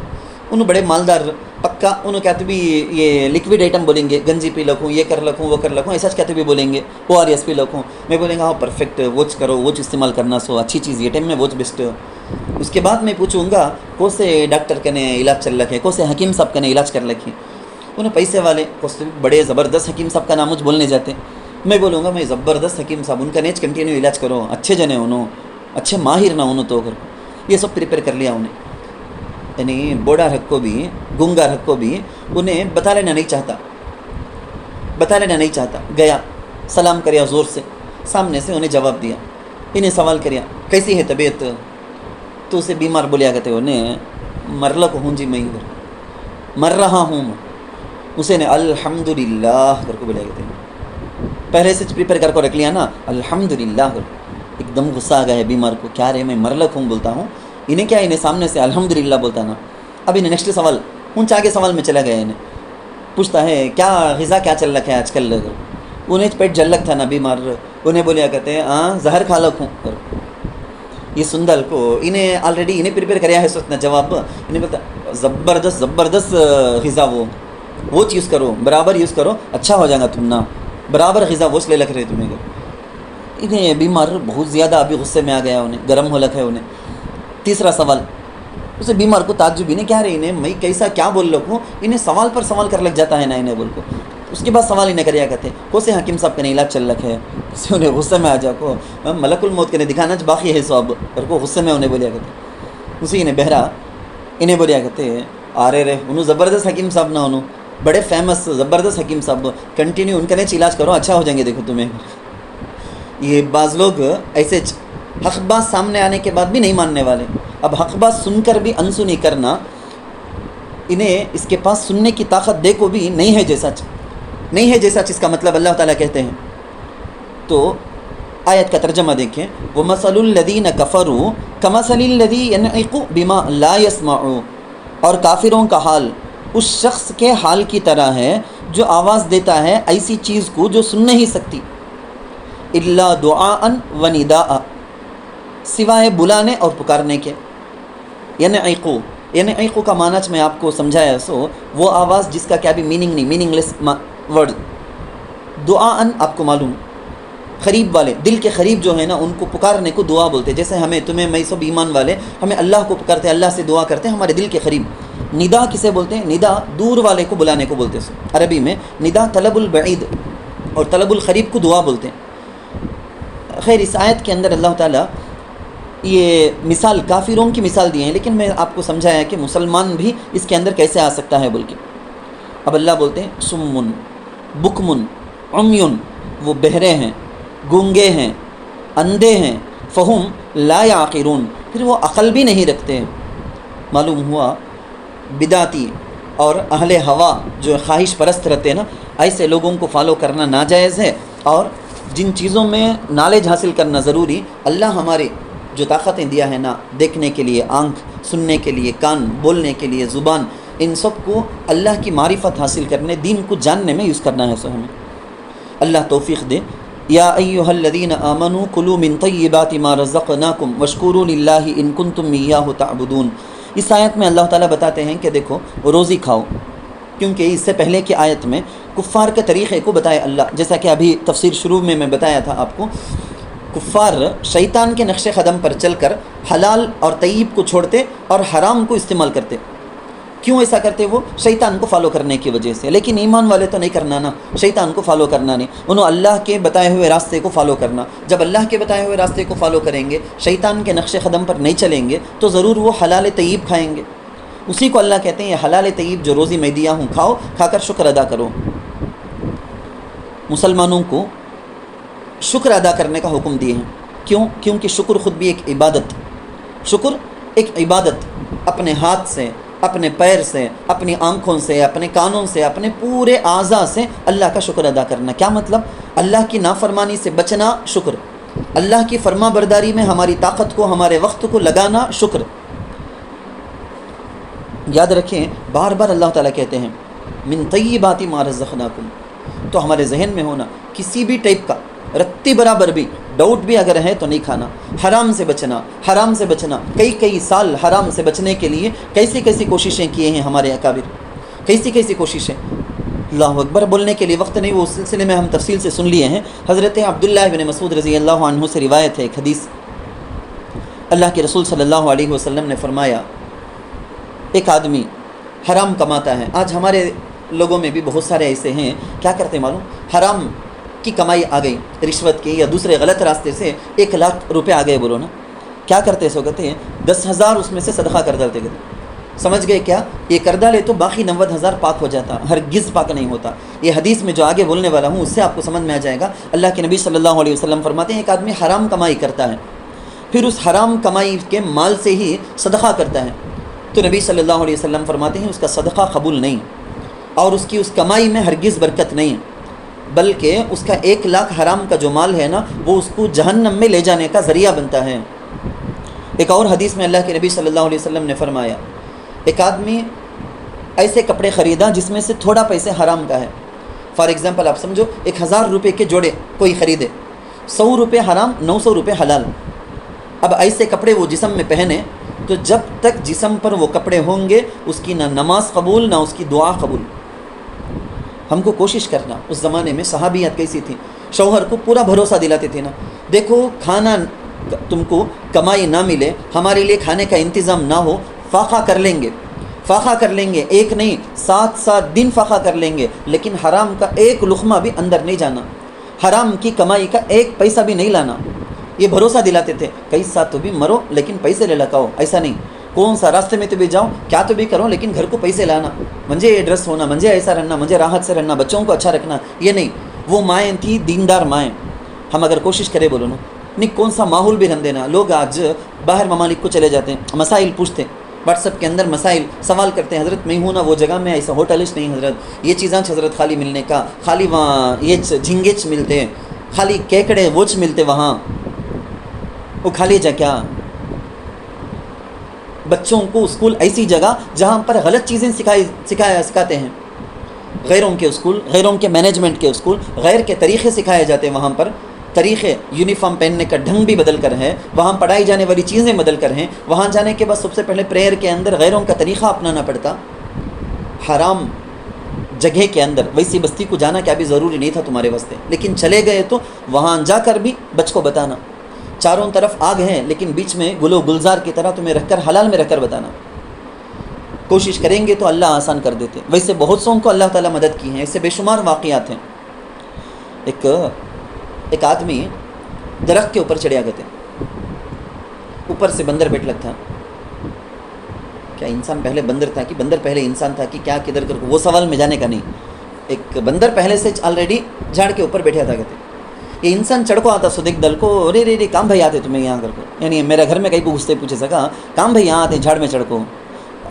انہوں بڑے مالدار پکا، انہوں کہتے بھی یہ لکوڈ آئٹم بولیں گے، گنجی پی لکھوں، یہ کر لکھوں، وہ کر لکھوں، ایسا کہتے بھی بولیں گے، ORS پی لکھوں، میں بولیں گا ہاں پرفیکٹ، ووچ کرو، ووچ استعمال کرنا سو اچھی چیز، یہ ٹائم میں ووچ بیسٹ۔ اس کے بعد میں پوچھوں گا کون سے ڈاکٹر کے نے علاج چل رکھے، کون سے حکیم صاحب کے نے علاج کر رکھے، انہیں پیسے والے بڑے زبردست حکیم صاحب کا نام مجھ بولنے جاتے، میں بولوں گا میں زبردست حکیم صاحب ان کا نیچ کنٹینیو علاج کرو، اچھے جنے انہوں، اچھے ماہر نہ انہوں، تو یہ سب پریپیئر کر لیا انہیں، یعنی بوڑھا رکھ کو بھی، گونگا رکھ کو بھی انہیں بتا لینا نہیں چاہتا، گیا سلام کریا زور سے، سامنے سے انہیں جواب دیا، انہیں سوال کریا کیسی ہے طبیعت، تو اسے بیمار بولیا کہتے انہیں مرلک ہوں جی، میں مر رہا ہوں، اسے نے الحمدللہ کر کو بولیا کہتے ہیں، پہلے سے پریپیئر کر کو رکھ لیا نا، الحمدللہ کر، ایک دم غصہ آ گیا ہے بیمار کو، کیا رہے میں مرلک ہوں بولتا ہوں، انہیں کیا انہیں سامنے سے الحمدللہ بولتا نا، اب انہیں نیکسٹ سوال ان چاہ کے سوال میں چلا گیا، انہیں پوچھتا ہے کیا غذا کیا چل رکھا ہے آج کل، انہیں پیٹ جلک تھا نا بیمار انہیں بولیا کرتے ہیں ہاں زہر کھا لو یہ سندل کو انہیں آلریڈی انہیں پریپیئر کریا ہے سوچنا جواب انہیں بتا زبردست غذا وہ چیز کرو برابر یوز کرو اچھا ہو جائے گا تم نا برابر غذا وہ اس لیے لگ رہے تمہیں انہیں بیمار بہت زیادہ ابھی غصے میں آ گیا انہیں گرم ہو لگ ہے انہیں تیسرا سوال اسے بیمار کو تعجب انہیں کیا رہے انہیں میں کیسا کیا بول لوں انہیں سوال پر سوال کر لگ جاتا ہے نا انہیں بول کو اس کے بعد سوال انہیں کریا کرتے کو سے حکیم صاحب کا علاج چل رکھا ہے اسے انہیں غصے میں آ جا کو ملک الموت کے نے دکھانا باقی ہے سو اب اور کو غصے میں انہیں بولیا کرتے اسی انہیں بہرا انہیں بولیا کرتے آ رہے انہوں زبردست حکیم صاحب نہ انہوں بڑے فیمس زبردست حکیم صاحب کنٹینیو ان کا نیچ علاج کرو اچھا ہو جائیں گے دیکھو تمہیں یہ بعض لوگ ایسے حق بات سامنے آنے کے بعد بھی نہیں ماننے والے اب حق بات سن کر بھی انسنی کرنا انہیں اس کے پاس سننے کی طاقت دیکھو بھی نہیں ہے جیسا چیز کا مطلب اللہ تعالیٰ کہتے ہیں تو آیت کا ترجمہ دیکھیں وَمَثَلُ الَّذِينَ كَفَرُوا كَمَثَلِ الَّذِي يَنْعِقُ بِمَا لَا يَسْمَعُ اور کافروں کا حال اس شخص کے حال کی طرح ہے جو آواز دیتا ہے ایسی چیز کو جو سن نہیں سکتی اِلَّا دُعَاءً وَنِدَاءً سوائے بلانے اور پکارنے کے یعنی کا معنی میں آپ کو سمجھایا سو وہ آواز جس کا کیا بھی میننگ نہیں میننگ لیس ورڈ دعاً آپ کو معلوم قریب والے دل کے قریب جو ہے نا ان کو پکارنے کو دعا بولتے جیسے ہمیں تمہیں میں سب ایمان والے ہمیں اللہ کو پکارتے اللہ سے دعا کرتے ہیں ہمارے دل کے قریب ندا کسے بولتے ہیں ندا دور والے کو بلانے کو بولتے سو عربی میں ندا طلب البعید اور طلب القریب کو دعا بولتے ہیں خیر اس آیت کے اندر اللہ تعالیٰ یہ مثال کافروں کی مثال دی ہیں لیکن میں آپ کو سمجھایا کہ مسلمان بھی اس کے اندر کیسے آ سکتا ہے بول کے اب اللہ بولتے ہیں سمن بکمن عمیون وہ بہرے ہیں گونگے ہیں اندھے ہیں فہم لا یعقلون پھر وہ عقل بھی نہیں رکھتے ہیں معلوم ہوا بدعتی اور اہل ہوا جو خواہش پرست رہتے ہیں نا ایسے لوگوں کو فالو کرنا ناجائز ہے اور جن چیزوں میں نالج حاصل کرنا ضروری اللہ ہمارے جو طاقتیں دیا ہے نا دیکھنے کے لیے آنکھ سننے کے لیے کان بولنے کے لیے زبان ان سب کو اللہ کی معرفت حاصل کرنے دین کو جاننے میں یوز کرنا ہے سو ہمیں اللہ توفیق دے یا ایھا الذین آمنوا کلوا من طیبات ما رزقناکم واشکروا للہ ان کنتم ایاہ تعبدون اس آیت میں اللہ تعالیٰ بتاتے ہیں کہ دیکھو روزی کھاؤ کیونکہ اس سے پہلے کی آیت میں کفار کے طریقے کو بتایا اللہ جیسا کہ ابھی تفسیر شروع میں بتایا تھا آپ کو کفار شیطان کے نقش قدم پر چل کر حلال اور طیب کو چھوڑتے اور حرام کو استعمال کرتے کیوں ایسا کرتے وہ شیطان کو فالو کرنے کی وجہ سے لیکن ایمان والے تو نہیں کرنا نا شیطان کو فالو کرنا نہیں انہوں اللہ کے بتائے ہوئے راستے کو فالو کرنا جب اللہ کے بتائے ہوئے راستے کو فالو کریں گے شیطان کے نقش قدم پر نہیں چلیں گے تو ضرور وہ حلال طیب کھائیں گے اسی کو اللہ کہتے ہیں یہ حلال طیب جو روزی میں دیا ہوں کھاؤ کھا کر شکر ادا کرو مسلمانوں کو شکر ادا کرنے کا حکم دیے ہیں کیونکہ شکر خود بھی ایک عبادت شکر ایک عبادت اپنے ہاتھ سے اپنے پیر سے اپنی آنکھوں سے اپنے کانوں سے اپنے پورے اعضاء سے اللہ کا شکر ادا کرنا کیا مطلب اللہ کی نافرمانی سے بچنا شکر اللہ کی فرما برداری میں ہماری طاقت کو ہمارے وقت کو لگانا شکر یاد رکھیں بار بار اللہ تعالیٰ کہتے ہیں من طیبات ما رزقناکم تو ہمارے ذہن میں ہونا کسی بھی ٹائپ کا رتی برابر بھی ڈاؤٹ بھی اگر ہے تو نہیں کھانا حرام سے بچنا کئی سال حرام سے بچنے کے لیے کیسی کوششیں کیے ہیں ہمارے اکابر کیسی کوششیں اللہ اکبر بولنے کے لیے وقت نہیں وہ اس سلسلے میں ہم تفصیل سے سن لیے ہیں حضرت عبداللہ بن مسعود رضی اللہ عنہ سے روایت ہے ایک حدیث اللہ کے رسول صلی اللہ علیہ وسلم نے فرمایا ایک آدمی حرام کماتا ہے آج ہمارے لوگوں میں بھی بہت سارے ایسے ہیں کیا کرتے معلوم حرام کی کمائی آ گئی رشوت کی یا دوسرے غلط راستے سے 1,00,000 روپے آ گئے بولو نا کیا کرتے سو کہتے ہیں 10,000 اس میں سے صدقہ کر ڈالتے سمجھ گئے کیا یہ کر ڈالے تو باقی 90,000 پاک ہو جاتا ہرگز پاک نہیں ہوتا یہ حدیث میں جو آگے بولنے والا ہوں اس سے آپ کو سمجھ میں آ جائے گا اللہ کے نبی صلی اللہ علیہ وسلم فرماتے ہیں ایک آدمی حرام کمائی کرتا ہے پھر اس حرام کمائی کے مال سے ہی صدقہ کرتا ہے تو نبی صلی اللہ علیہ وسلم فرماتے ہیں اس کا صدقہ قبول نہیں اور اس کی اس کمائی میں ہرگز برکت نہیں بلکہ اس کا 1,00,000 حرام کا جو مال ہے نا وہ اس کو جہنم میں لے جانے کا ذریعہ بنتا ہے ایک اور حدیث میں اللہ کے نبی صلی اللہ علیہ وسلم نے فرمایا ایک آدمی ایسے کپڑے خریدا جس میں سے تھوڑا پیسے حرام کا ہے فار ایگزامپل آپ سمجھو 1000 روپے کے جوڑے کوئی خریدے، 100 روپے حرام، 900 روپے حلال. اب ایسے کپڑے وہ جسم میں پہنے تو جب تک جسم پر وہ کپڑے ہوں گے اس کی نہ نماز قبول نہ اس کی دعا قبول. ہم کو کوشش کرنا. اس زمانے میں صحابیات کیسی تھیں، شوہر کو پورا بھروسہ دلاتے تھے نا، دیکھو کھانا تم کو کمائی نہ ملے، ہمارے لیے کھانے کا انتظام نہ ہو، فاقہ کر لیں گے، فاقہ کر لیں گے، ایک نہیں 7 دن فاقہ کر لیں گے، لیکن حرام کا ایک لقمہ بھی اندر نہیں جانا، حرام کی کمائی کا ایک پیسہ بھی نہیں لانا. یہ بھروسہ دلاتے تھے. کئی ساتھ تو بھی مرو لیکن پیسے لے لگاؤ، ایسا نہیں. کون سا راستے میں تو بھی جاؤ، کیا تو بھی کرو، لیکن گھر کو پیسے لانا، مجھے ایڈریس ہونا، مجھے ایسا رہنا، مجھے راحت سے رہنا، بچوں کو اچھا رکھنا. یہ نہیں. وہ مائیں تھی دیندار مائیں. ہم اگر کوشش کریں بولو نا، نہیں کون سا ماحول بھی رہن دینا. لوگ آج باہر ممالک کو چلے جاتے ہیں، مسائل پوچھتے ہیں، واٹس ایپ کے اندر مسائل سوال کرتے ہیں، حضرت میں ہوں نا وہ جگہ میں ایسا ہوٹلش نہیں حضرت، یہ چیزاں حضرت خالی ملنے کا، خالی وہاں یہ جھنگیچ ملتے ہیں، خالی کیکڑے ووچ ملتے وہاں، وہ کھا جا کیا. بچوں کو اسکول ایسی جگہ جہاں پر غلط چیزیں سکھاتے ہیں، غیروں کے اسکول، غیروں کے مینجمنٹ کے اسکول، غیر کے طریقے سکھائے جاتے ہیں. وہاں پر طریقے، یونیفارم پہننے کا ڈھنگ بھی بدل کر ہے، وہاں پڑھائی جانے والی چیزیں بدل کر ہیں. وہاں جانے کے بعد سب سے پہلے پریئر کے اندر غیروں کا طریقہ اپنانا پڑتا. حرام جگہ کے اندر ویسی بستی کو جانا کیا بھی ضروری نہیں تھا تمہارے واسطے، لیکن چلے گئے تو وہاں جا کر بھی بچ کو بتانا. چاروں طرف آگ ہے لیکن بیچ میں گل و گلزار کی طرح تمہیں رکھ کر حلال میں رکھ کر بتانا. کوشش کریں گے تو اللہ آسان کر دیتے. ویسے بہت سوں کو اللہ تعالیٰ مدد کی ہیں، ایسے بے شمار واقعات ہیں. ایک آدمی درخت کے اوپر چڑھیا گئے تھے، اوپر سے بندر بیٹھ لگ تھا. کیا انسان پہلے بندر تھا کہ بندر پہلے انسان تھا کہ کیا کدھر کر، وہ سوال میں جانے کا نہیں. ایک بندر پہلے سے آلریڈی جھاڑ کے اوپر بیٹھا تھا. کہتے یہ انسان چڑھ کو آتا سدیک دل کو، رے رے رے کام بھائی آتے تمہیں یہاں کر کو، یعنی میرے گھر میں کہیں کو گھستے پوچھے سکا کام بھائی یہاں آتے جھاڑ میں چڑھ کو.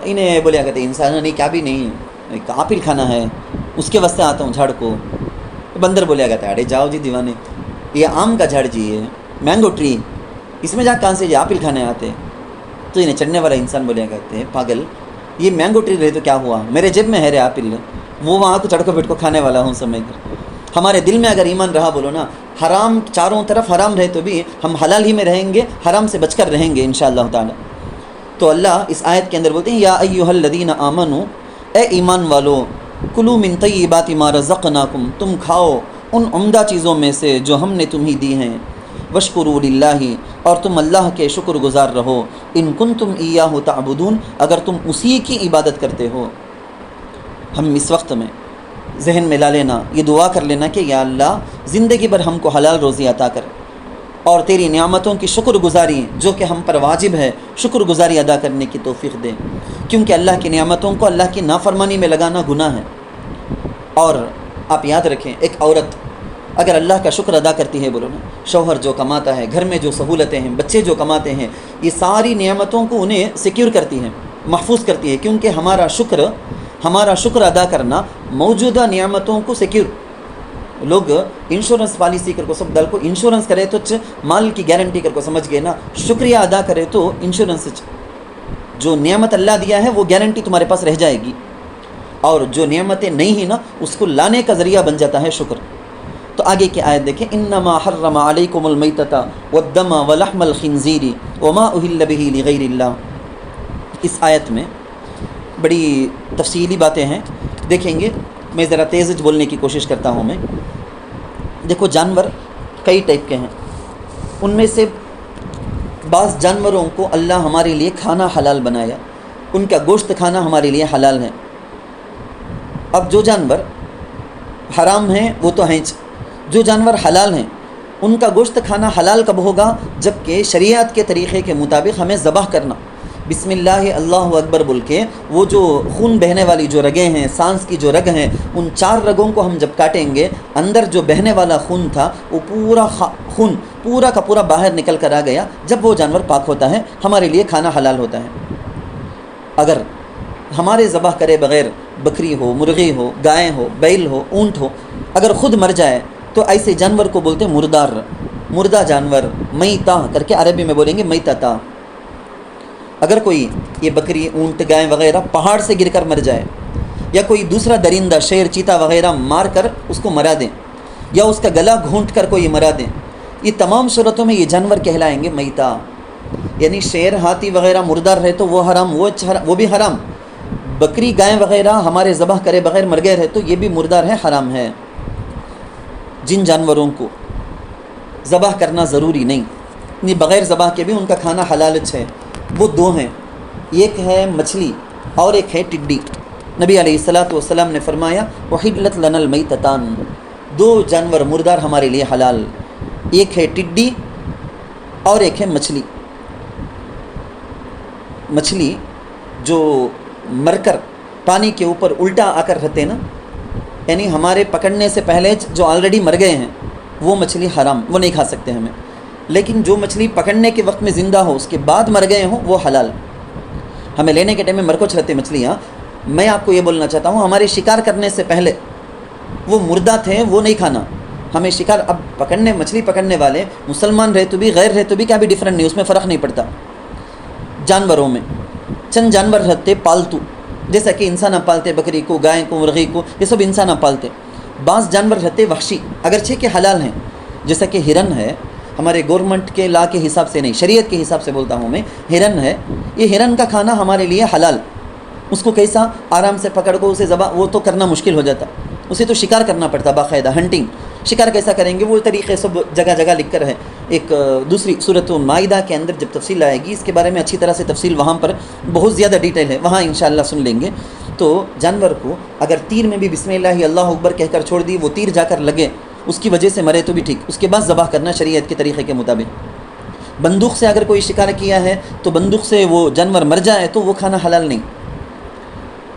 انہیں بولیا کہتے انسان نہیں کیا بھی نہیں، ایک آپل کھانا ہے اس کے واسطے آتا ہوں جھاڑ کو. بندر بولیا کہتا ہے ارے جاؤ جی دیوانے، یہ آم کا جھاڑ جی ہے، مینگو ٹری، اس میں جا کہاں سے جی آپل کھانے آتے. تو انہیں چڑھنے والا انسان بولیا کہتے ہیں پاگل، یہ مینگو ٹری رہے تو کیا ہوا، میرے جیب میں ہے رے آپل، وہ وہاں کو چڑھ کو بیٹھ کو کھانے والا ہوں سمجھ کر. ہمارے دل میں اگر ایمان رہا بولو نا، حرام چاروں طرف حرام رہے تو بھی ہم حلال ہی میں رہیں گے، حرام سے بچ کر رہیں گے انشاءاللہ تعالی. تو اللہ اس آیت کے اندر بولتے ہیں یا ایھا الذین آمنوا، اے ایمان والو، کلوا من طیبات ما رزقناکم، تم کھاؤ ان عمدہ چیزوں میں سے جو ہم نے تمہیں دی ہیں، واشکروا للہ، اور تم اللہ کے شکر گزار رہو، ان کنتم ایاہ تعبدون، اگر تم اسی کی عبادت کرتے ہو. ہم اس وقت میں ذہن میں لا لینا، یہ دعا کر لینا کہ یا اللہ زندگی بھر ہم کو حلال روزی عطا کر، اور تیری نعمتوں کی شکر گزاری جو کہ ہم پر واجب ہے، شکر گزاری ادا کرنے کی توفیق دے، کیونکہ اللہ کی نعمتوں کو اللہ کی نافرمانی میں لگانا گناہ ہے. اور آپ یاد رکھیں، ایک عورت اگر اللہ کا شکر ادا کرتی ہے بولو نا، شوہر جو کماتا ہے، گھر میں جو سہولتیں ہیں، بچے جو کماتے ہیں، یہ ساری نعمتوں کو انہیں سیکیور کرتی ہیں، محفوظ کرتی ہے، کیونکہ ہمارا شکر ادا کرنا موجودہ نعمتوں کو سیکیور. لوگ انشورنس پالیسی کر کو سب دل کو انشورنس کرے تو مال کی گارنٹی کر کو سمجھ گئے نا، شکریہ ادا کرے تو انشورنس جو نعمت اللہ دیا ہے وہ گارنٹی تمہارے پاس رہ جائے گی، اور جو نعمتیں نہیں ہیں نا اس کو لانے کا ذریعہ بن جاتا ہے شکر. تو آگے کی آیت دیکھیں، انما حرم علیکم المیتۃ والدم ولحم الخنزیر وما اہل بہ لغیر اللہ. اس آیت میں بڑی تفصیلی باتیں ہیں، دیکھیں گے. میں ذرا تیز بولنے کی کوشش کرتا ہوں. میں دیکھو جانور کئی ٹائپ کے ہیں، ان میں سے بعض جانوروں کو اللہ ہمارے لیے کھانا حلال بنایا، ان کا گوشت کھانا ہمارے لیے حلال ہے. اب جو جانور حرام ہیں وہ تو ہیں، جو جانور حلال ہیں ان کا گوشت کھانا حلال کب ہوگا؟ جب کہ شریعت کے طریقے کے مطابق ہمیں ذبح کرنا، بسم اللہ اللہ اکبر بول کے، وہ جو خون بہنے والی جو رگیں ہیں، سانس کی جو رگ ہیں، ان 4 رگوں کو ہم جب کاٹیں گے، اندر جو بہنے والا خون تھا وہ پورا خون پورا کا پورا باہر نکل کر آ گیا. جب وہ جانور پاک ہوتا ہے ہمارے لیے کھانا حلال ہوتا ہے. اگر ہمارے ذبح کرے بغیر بکری ہو، مرغی ہو، گائے ہو، بیل ہو، اونٹ ہو، اگر خود مر جائے تو ایسے جانور کو بولتے ہیں مردار، مردہ جانور، میتا کر کے عربی میں بولیں گے میتتا. اگر کوئی یہ بکری، اونٹ، گائے وغیرہ پہاڑ سے گر کر مر جائے، یا کوئی دوسرا درندہ شیر چیتا وغیرہ مار کر اس کو مرا دیں، یا اس کا گلا گھونٹ کر کوئی مرا دیں، یہ تمام صورتوں میں یہ جانور کہلائیں گے میتا، یعنی شیر ہاتھی وغیرہ مردار رہے تو وہ حرام، وہ بھی حرام، بکری گائے وغیرہ ہمارے ذبح کرے بغیر مر گئے رہے تو یہ بھی مردار ہے، حرام ہے۔ جن جانوروں کو ذبح کرنا ضروری نہیں، یعنی بغیر ذبح کے بھی ان کا کھانا حلال ہے، وہ دو ہیں، ایک ہے مچھلی اور ایک ہے ٹڈی۔ نبی علیہ الصلاۃ والسلام نے فرمایا وحلت لنا المیتتان، دو جانور مردار ہمارے لیے حلال، ایک ہے ٹڈی اور ایک ہے مچھلی۔ مچھلی جو مر کر پانی کے اوپر الٹا آ کر رہتے ہیں نا، یعنی ہمارے پکڑنے سے پہلے جو آلریڈی مر گئے ہیں وہ مچھلی حرام، وہ نہیں کھا سکتے ہمیں، لیکن جو مچھلی پکڑنے کے وقت میں زندہ ہو اس کے بعد مر گئے ہوں وہ حلال۔ ہمیں لینے کے ٹائم میں مرکوچ رہتے مچھلیاں، میں آپ کو یہ بولنا چاہتا ہوں ہمارے شکار کرنے سے پہلے وہ مردہ تھے، وہ نہیں کھانا ہمیں شکار۔ اب پکڑنے مچھلی پکڑنے والے مسلمان رہے تو بھی غیر رہے تو بھی کیا بھی ڈفرینٹ نہیں، اس میں فرق نہیں پڑتا۔ جانوروں میں چند جانور رہتے پالتو، جیسا کہ انسان پالتے بکری کو، گائے کو، مرغی کو، یہ سب انسان پالتے۔ بعض جانور رہتے وحشی، اگرچہ کہ حلال ہیں، جیسا کہ ہرن ہے، ہمارے گورنمنٹ کے لا کے حساب سے نہیں، شریعت کے حساب سے بولتا ہوں میں، ہرن ہے، یہ ہرن کا کھانا ہمارے لیے حلال۔ اس کو کیسا آرام سے پکڑ کو اسے ذبح وہ تو کرنا مشکل ہو جاتا، اسے تو شکار کرنا پڑتا باقاعدہ، ہنٹنگ۔ شکار کیسا کریں گے وہ طریقے سب جگہ جگہ لکھ کر ہے۔ ایک دوسری سورۃ المائدہ کے اندر جب تفصیل آئے گی اس کے بارے میں اچھی طرح سے تفصیل وہاں پر بہت زیادہ ڈیٹیل ہے، وہاں انشاءاللہ سن لیں گے۔ تو جانور کو اگر تیر میں بھی بسم اللہ اللہ اکبر کہہ کر چھوڑ دی، وہ تیر جا کر لگے اس کی وجہ سے مرے تو بھی ٹھیک، اس کے بعد ذبح کرنا شریعت کے طریقے کے مطابق۔ بندوق سے اگر کوئی شکار کیا ہے تو بندوق سے وہ جانور مر جائے تو وہ کھانا حلال نہیں۔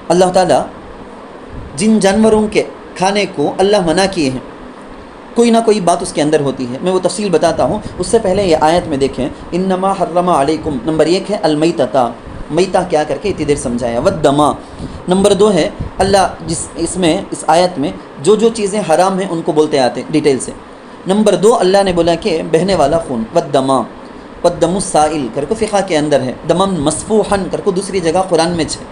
اللہ تعالیٰ جن جانوروں کے کھانے کو اللہ منع کیے ہیں کوئی نہ کوئی بات اس کے اندر ہوتی ہے، میں وہ تفصیل بتاتا ہوں۔ اس سے پہلے یہ آیت میں دیکھیں، انما حرم علیکم، نمبر 1 ہے المیتۃ، میتہ کیا کر کے اتنی دیر سمجھایا، والدما، نمبر 2 ہے اللہ اس آیت میں جو چیزیں حرام ہیں ان کو بولتے آتے ہیں ڈیٹیل سے۔ نمبر 2 اللہ نے بولا کہ بہنے والا خون، والدما، والدم السائل کر کو فقہ کے اندر ہے، دمم مسفوحن کر کو دوسری جگہ قرآن میں ہے۔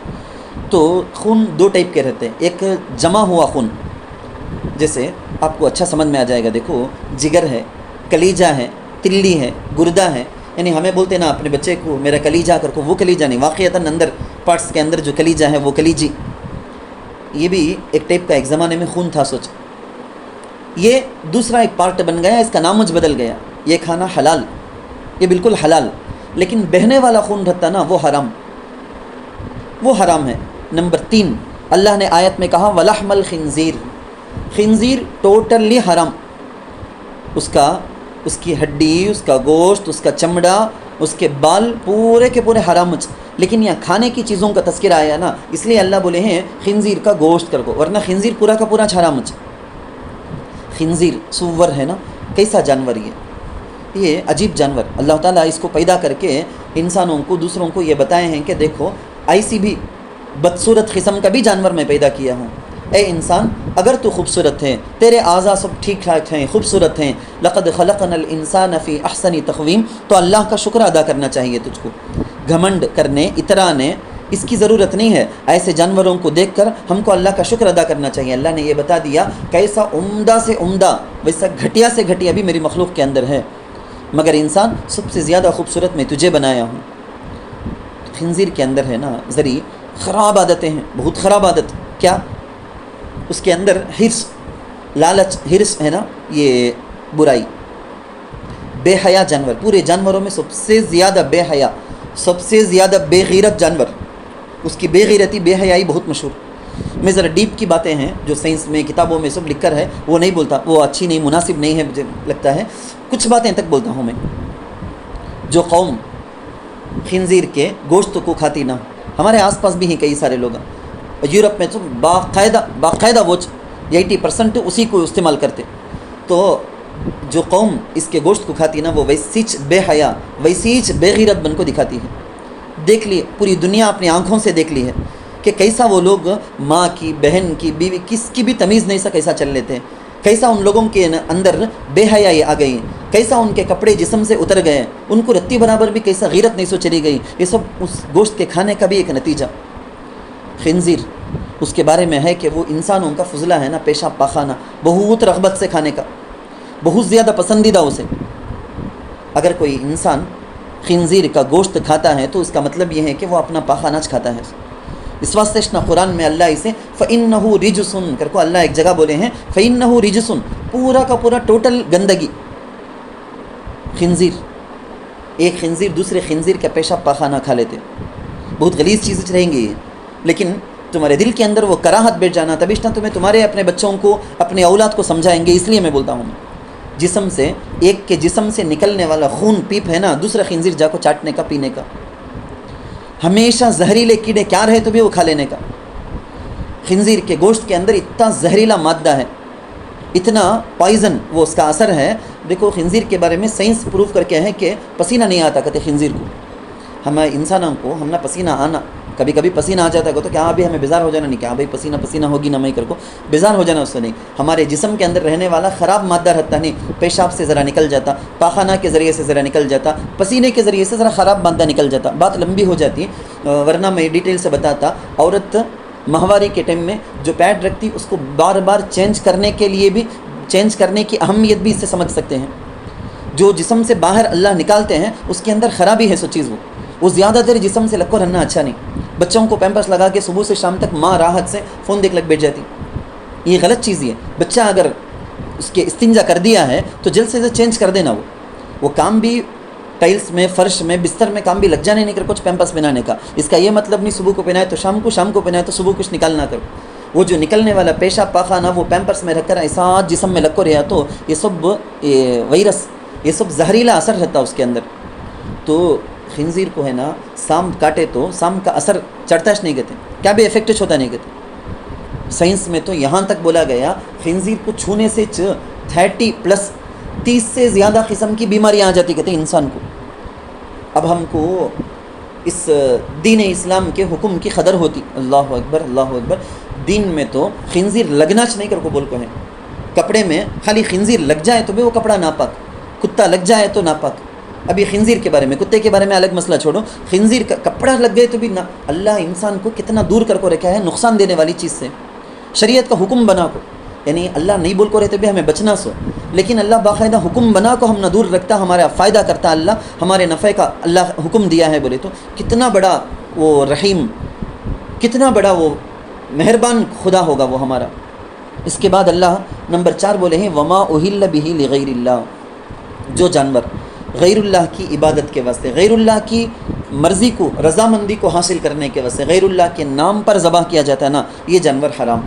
تو خون دو ٹائپ کے رہتے ہیں، ایک جمع ہوا خون، جیسے آپ کو اچھا سمجھ میں آ جائے گا، دیکھو جگر ہے، کلیجہ ہے، تلی ہے، گردہ ہے، یعنی ہمیں بولتے نا اپنے بچے کو میرا کلیجہ کر کو، وہ کلیجہ نہیں، واقعتاً اندر پارٹس کے اندر جو کلیجہ ہے وہ کلیجی، یہ بھی ایک ٹائپ کا ایک زمانے میں خون تھا، سوچ یہ دوسرا ایک پارٹ بن گیا، اس کا نام مجھ بدل گیا، یہ کھانا حلال، یہ بالکل حلال، لیکن بہنے والا خون رہتا نا وہ حرام، وہ حرام ہے۔ نمبر 3 اللہ نے آیت میں کہا ولحم الخنزیر، خنزیر ٹوٹلی حرام، اس کی ہڈی، اس کا گوشت، اس کا چمڑا، اس کے بال پورے کے پورے حرام، لیکن یہاں کھانے کی چیزوں کا تذکرہ آیا نا، اس لیے اللہ بولے ہیں خنزیر کا گوشت کر کو، ورنہ خنزیر پورا کا پورا حرام۔ خنزیر سور ہے نا، کیسا جانور یہ عجیب جانور، اللہ تعالیٰ اس کو پیدا کر کے انسانوں کو، دوسروں کو یہ بتائے ہیں کہ دیکھو ایسی بھی بدصورت قسم کا بھی جانور میں پیدا کیا ہوں، اے انسان اگر تو خوبصورت ہے، تیرے اعضاء سب ٹھیک ٹھاک ہیں، خوبصورت ہیں، لقد خلقنا الانسان فی احسن تقویم، تو اللہ کا شکر ادا کرنا چاہیے تجھ کو۔ گھمنڈ کرنے، اترانے اس کی ضرورت نہیں ہے، ایسے جانوروں کو دیکھ کر ہم کو اللہ کا شکر ادا کرنا چاہیے۔ اللہ نے یہ بتا دیا کیسا عمدہ سے عمدہ، ویسا گھٹیا سے گھٹیا بھی میری مخلوق کے اندر ہے، مگر انسان سب سے زیادہ خوبصورت میں تجھے بنایا ہوں۔ خنزیر کے اندر ہے نا ذری خراب عادتیں ہیں، بہت خراب عادت، کیا اس کے اندر ہرس، لالچ، ہرس ہے نا، یہ برائی، بے حیا جانور، پورے جانوروں میں سب سے زیادہ بے حیا، سب سے زیادہ بے غیرت جانور، اس کی بے غیرتی، بے حیائی بہت مشہور۔ میں ذرا ڈیپ کی باتیں ہیں جو سائنس میں کتابوں میں سب لکھ کر ہے وہ نہیں بولتا، وہ اچھی نہیں، مناسب نہیں ہے، مجھے لگتا ہے کچھ باتیں تک بولتا ہوں میں۔ جو قوم خنزیر کے گوشت کو کھاتی نہ، ہمارے آس پاس بھی ہیں کئی سارے لوگ، یورپ میں تو باقاعدہ وہ 80% اسی کو استعمال کرتے، تو جو قوم اس کے گوشت کو کھاتی نا وہ ویسیچ بے حیا، ویسیچ بے غیرت بن کو دکھاتی ہے۔ دیکھ لی پوری دنیا اپنی آنکھوں سے دیکھ لی ہے کہ کیسا وہ لوگ ماں کی، بہن کی، بیوی، کس کی بھی تمیز نہیں سا کیسا چل لیتے ہیں، کیسا ان لوگوں کے اندر بے حیائی آ گئی، کیسا ان کے کپڑے جسم سے اتر گئے، ان کو رتی برابر بھی کیسا غیرت نہیں سو چلی گئی، یہ سب اس گوشت کے کھانے کا بھی ایک نتیجہ۔ خنزیر اس کے بارے میں ہے کہ وہ انسانوں کا فضلہ ہے نا، پیشاب پاخانہ بہت رغبت سے کھانے کا، بہت زیادہ پسندیدہ اسے۔ اگر کوئی انسان خنزیر کا گوشت کھاتا ہے تو اس کا مطلب یہ ہے کہ وہ اپنا پاخانہ کھاتا ہے۔ اس واسطے قرآن میں اللہ اسے فَإِنَّهُ رِجْسٌ کر کو اللہ ایک جگہ بولے ہیں، فَإِنَّهُ رِجْسٌ، پورا کا پورا ٹوٹل گندگی۔ خنزیر، ایک خنزیر دوسرے خنزیر کا پیشاب پاخانہ کھا لیتے، بہت غلیظ چیزیں رہیں گی، لیکن تمہارے دل کے اندر وہ کراہت بیٹھ جانا، تبھی تمہیں تمہارے اپنے بچوں کو، اپنے اولاد کو سمجھائیں گے۔ اس لیے میں بولتا ہوں، جسم سے، ایک کے جسم سے نکلنے والا خون پیپ ہے نا، دوسرا خنزیر جا کو چاٹنے کا، پینے کا، ہمیشہ زہریلے کیڑے کیا رہے تو بھی وہ کھا لینے کا۔ خنزیر کے گوشت کے اندر اتنا زہریلا مادہ ہے، اتنا پوائزن وہ اس کا اثر ہے۔ دیکھو خنزیر کے بارے میں سائنس پروف کر کے ہے کہ پسینہ نہیں آتا کہتے خنزیر کو، ہم انسانوں کو ہم نہ پسینہ آنا، کبھی کبھی پسینہ آ جاتا ہے تو کیا ابھی ہمیں بیزار ہو جانا نہیں، کیا بھائی پسینہ ہوگی نہ میں کر کو بیزار ہو جانا، اس سے نہیں، ہمارے جسم کے اندر رہنے والا خراب مادہ رہتا نہیں، پیشاب سے ذرا نکل جاتا، پاخانہ کے ذریعے سے ذرا نکل جاتا، پسینے کے ذریعے سے ذرا خراب مادہ نکل جاتا۔ بات لمبی ہو جاتی ورنہ میں ڈیٹیل سے بتاتا۔ عورت ماہواری کے ٹائم میں جو پیڈ رکھتی اس کو بار بار چینج کرنے کے لیے بھی، چینج کرنے کی اہمیت بھی اس سے سمجھ سکتے ہیں۔ جو جسم سے باہر اللہ نکالتے ہیں اس کے اندر خرابی ہے، سو چیز وہ زیادہ دیر جسم سے لگ کر رہنا اچھا نہیں۔ بچوں کو پیمپرس لگا کے صبح سے شام تک ماں راحت سے فون دیکھ لگ بیٹھ جاتی، یہ غلط چیز ہے۔ بچہ اگر اس کے استنجا کر دیا ہے تو جلد سے جلد چینج کر دینا، وہ کام بھی ٹائلس میں، فرش میں، بستر میں کام بھی لگ جانے نہیں کر کچھ پیمپرس پہنانے کا۔ اس کا یہ مطلب نہیں صبح کو پہنائے تو شام کو، شام کو پہنائے تو صبح کچھ نکالنا کرو۔ وہ جو نکلنے والا پیشاب پاخانہ وہ پیمپرس میں رکھ کر ایسا جسم میں لگ کر رہا تو یہ سب وائرس، یہ سب زہریلا اثر رہتا اس کے اندر۔ تو خنزیر کو ہے نا سام کاٹے تو سام کا اثر چڑھتا نہیں کہتے، کیا بھی افیکٹ ہوتا نہیں کہتے۔ سائنس میں تو یہاں تک بولا گیا خنزیر کو چھونے سے 30 سے زیادہ قسم کی بیماریاں آ جاتی کہتے ہیں انسان کو۔ اب ہم کو اس دین اسلام کے حکم کی قدر ہوتی، اللہ اکبر اللہ اکبر۔ دین میں تو خنزیر لگنا نہیں کر کو بول کو ہے، کپڑے میں خالی خنزیر لگ جائے تو بھی وہ کپڑا ناپاک، کتا لگ جائے تو ناپاک۔ اب یہ خنزیر کے بارے میں، کتے کے بارے میں الگ مسئلہ چھوڑو، خنزیر کا کپڑا لگ گئے تو بھی اللہ انسان کو کتنا دور کر کو رکھا ہے نقصان دینے والی چیز سے، شریعت کا حکم بنا کو، یعنی اللہ نہیں بول کو رہتے بھی ہمیں بچنا سو، لیکن اللہ باقاعدہ حکم بنا کو ہم نہ دور رکھتا، ہمارا فائدہ کرتا، اللہ ہمارے نفع کا اللہ حکم دیا ہے بولے تو کتنا بڑا وہ رحیم، کتنا بڑا وہ مہربان خدا ہوگا وہ ہمارا۔ اس کے بعد اللہ نمبر 4 بولے ہیں وما اہل بہ لغیر اللہ، جو جانور غیر اللہ کی عبادت کے واسطے، غیر اللہ کی مرضی کو، رضامندی کو حاصل کرنے کے واسطے غیر اللہ کے نام پر ذبح کیا جاتا ہے نا، یہ جانور حرام۔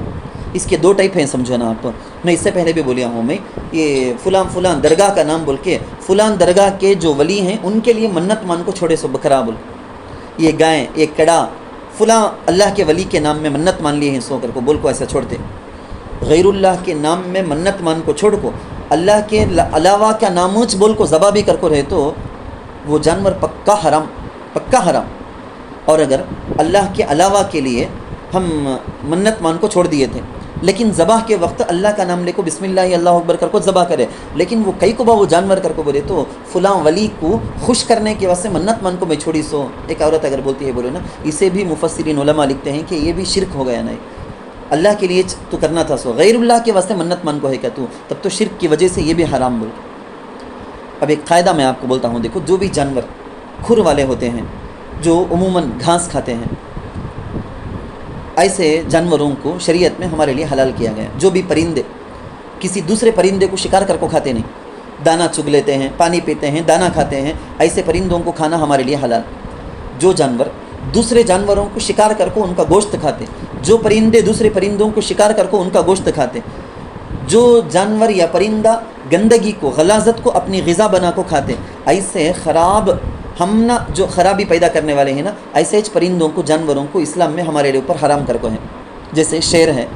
اس کے 2 ٹائپ ہیں سمجھو نا آپ، میں اس سے پہلے بھی بولیا ہوں، میں یہ فلاں درگاہ کا نام بول کے فلاں درگاہ کے جو ولی ہیں ان کے لیے منت مان کو چھوڑے سو بکرا بول، یہ گائے، یہ کڑا فلاں اللہ کے ولی کے نام میں منت مان لیے ہیں سو کر کو بول کو ایسا چھوڑتے۔ غیر اللہ کے نام میں منت مان کو چھوڑ کو اللہ کے علاوہ کا ناموچ بول کو ذبح بھی کر کو رہے تو وہ جانور پکا حرام، پکا حرام۔ اور اگر اللہ کے علاوہ کے لیے ہم منت مان کو چھوڑ دیے تھے لیکن ذبح کے وقت اللہ کا نام لے کو بسم اللہ اللہ اکبر کر کو ذبح کرے، لیکن وہ کئی کو با وہ جانور کر کو بولے تو فلاں ولی کو خوش کرنے کے واسطے منت مان کو میں چھوڑی سو، ایک عورت اگر بولتی ہے بولے نا، اسے بھی مفسرین علماء لکھتے ہیں کہ یہ بھی شرک ہو گیا نا، اللہ کے لیے تو کرنا تھا سو، غیر اللہ کے واسطے منت مان کو ہے کیا تو، تب تو شرک کی وجہ سے یہ بھی حرام بول۔ اب ایک قاعدہ میں آپ کو بولتا ہوں، دیکھو جو بھی جانور کھر والے ہوتے ہیں جو عموماً گھاس کھاتے ہیں، ایسے جانوروں کو شریعت میں ہمارے لیے حلال کیا گیا۔ جو بھی پرندے کسی دوسرے پرندے کو شکار کر کو کھاتے نہیں، دانہ چگ لیتے ہیں، پانی پیتے ہیں، دانہ کھاتے ہیں، ایسے پرندوں کو کھانا ہمارے لیے حلال۔ جو جانور دوسرے جانوروں کو شکار کر کو ان کا گوشت کھاتے، جو پرندے دوسرے پرندوں کو شکار کر کو ان کا گوشت کھاتے، جو جانور یا پرندہ گندگی کو، غلاظت کو اپنی غذا بنا کو کھاتے، ایسے خراب ہم نہ جو خرابی پیدا کرنے والے ہیں نا، ایسے پرندوں کو، جانوروں کو اسلام میں ہمارے لیے اوپر حرام کر کو ہیں، جیسے شیر ہے،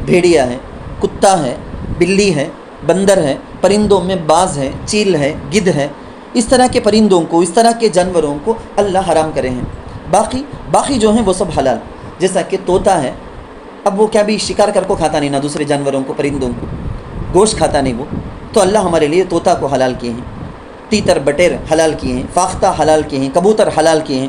بھیڑیا ہے، کتا ہے، بلی ہے، بندر ہے، پرندوں میں باز ہے، چیل ہے، گدھ ہے، اس طرح کے پرندوں کو، اس طرح کے جانوروں کو اللہ حرام کرے ہیں۔ باقی جو ہیں وہ سب حلال، جیسا کہ طوطا ہے، اب وہ کیا بھی شکار کر کو کھاتا نہیں، نہ دوسرے جانوروں کو، پرندوں کو گوشت کھاتا نہیں وہ، تو اللہ ہمارے لیے طوطا کو حلال کیے ہیں، تیتر بٹیر حلال کیے ہیں، فاختہ حلال کیے ہیں، کبوتر حلال کیے ہیں،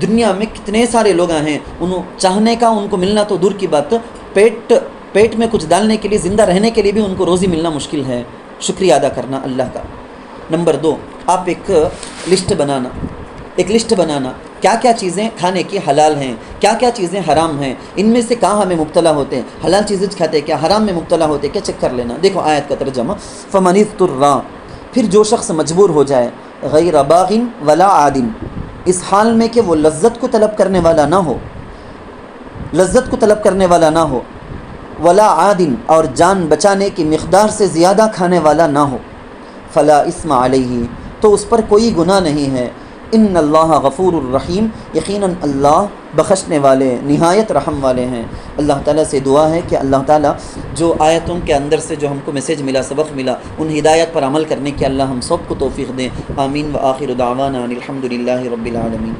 دنیا میں کتنے سارے لوگ ہیں، انہوں چاہنے کا ان کو ملنا تو دور کی بات، پیٹ میں کچھ ڈالنے کے لیے، زندہ رہنے کے لیے بھی ان کو روزی ملنا مشکل ہے۔ شکریہ ادا کرنا اللہ کا۔ نمبر 2، آپ ایک لسٹ بنانا کیا کیا چیزیں کھانے کی حلال ہیں، کیا کیا چیزیں حرام ہیں، ان میں سے کہاں ہمیں مبتلا ہوتے ہیں، حلال چیزیں کھاتے ہیں کیا، حرام میں مبتلا ہوتے ہیں کیا، چیک کر لینا۔ دیکھو آیت کا ترجمہ، فَمَنِ اضْطُرَّ، پھر جو شخص مجبور ہو جائے، غیر باغ ولا عاد، اس حال میں کہ وہ لذت کو طلب کرنے والا نہ ہو، ولا عاد، اور جان بچانے کی مقدار سے زیادہ کھانے والا نہ ہو، فلا اسم علیہ، تو اس پر کوئی گناہ نہیں ہے، ان اللہ غفور الرحیم، یقیناً اللہ بخشنے والے نہایت رحم والے ہیں۔ اللہ تعالیٰ سے دعا ہے کہ اللہ تعالیٰ جو آیتوں کے اندر سے جو ہم کو میسیج ملا، سبق ملا، ان ہدایت پر عمل کرنے کے اللہ ہم سب کو توفیق دیں۔ آمین۔ وآخر دعوانا ان الحمد للہ رب العالمین۔